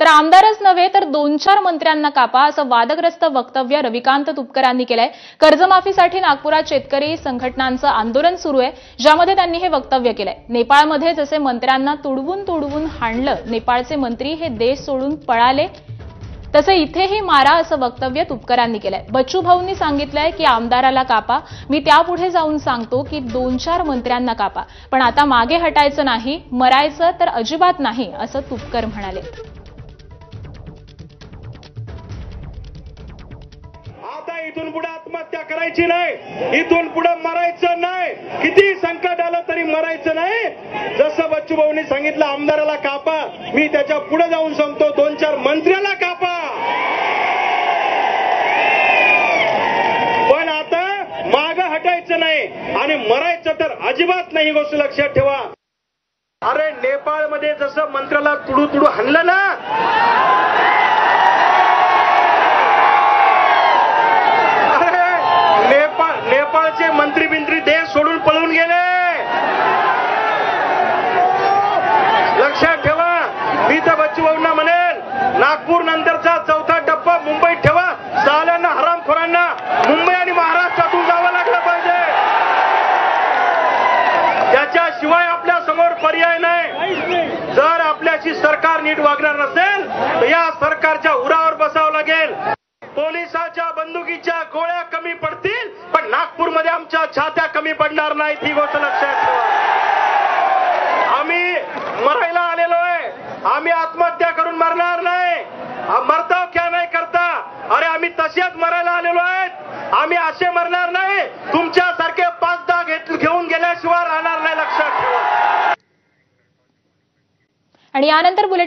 तर आमदारच नव्हे तर 2-4 मंत्र्यांना कापा असं वादग्रस्त वक्तव्य रविकांत तुपकरांनी केलंय। कर्जमाफीसाठी नागपुरात शेतकरी संघटनांचं आंदोलन सुरू आहे, ज्यामध्ये त्यांनी हे वक्तव्य केलंय। नेपाळमध्ये जसे मंत्र्यांना तुडवून हाणलं, नेपाळचे मंत्री हे देश सोडून पळाले, तसे इथेही मारा असं वक्तव्य तुपकरांनी केलंय। बच्चू भाऊंनी सांगितलंय की आमदाराला कापा, मी त्यापुढे जाऊन सांगतो की 2-4 मंत्र्यांना कापा, पण आता मागे हटायचं नाही, मरायचं तर अजिबात नाही असं तुपकर म्हणाले। आता इथून पुढे आत्महत्या करायची नाही, इथून पुढे मरायचं नाही, किती संकट आलं तरी मरायचं नाही। जसं बच्चू भाऊंनी सांगितलं आमदाराला कापा, मी त्याच्या पुढे जाऊन सांगतो 2-4 मंत्र्याला कापा। पण आता मागे हटायचं नाही आणि मरायचं तर अजिबात नाही, गोष्ट लक्षात ठेवा। अरे नेपाळमध्ये जसं मंत्र्याला तुडू हाणलं ना, नेपाळचे मंत्री देश सोडून पळून गेले। लक्षात ठेवा, मी तर बच्चू भाऊंना म्हणेल नागपूर नंतरचा 4था टप्पा मुंबईत ठेवा। साल्यांना, हरामखोरांना मुंबई आणि महाराष्ट्रातून जावं लागलं पाहिजे, त्याच्याशिवाय आपल्या समोर पर्याय नाही। जर आपल्याशी सरकार नीट वागणार नसेल तर या सरकारच्या उरावर बसावं लागेल। पोलिसाच्या बंदुकीच्या गोळ्या कमी पडतील, पण नागपूरमध्ये आमच्या छात्या कमी पडणार नाहीत, ही गोष्ट लक्षात ठेवा। आम्ही मरायला आलेलो आहे, आम्ही आत्महत्या करून मरणार नाही। मरताव क्या नाही करता, अरे आम्ही तशाच मरायला आलेलो आहेत, आम्ही असे मरणार नाही, तुमच्यासारखे 5-10 घेऊन गेल्याशिवाय राहणार नाही, लक्षात ठेवा। आणि यानंतर बुलेटिन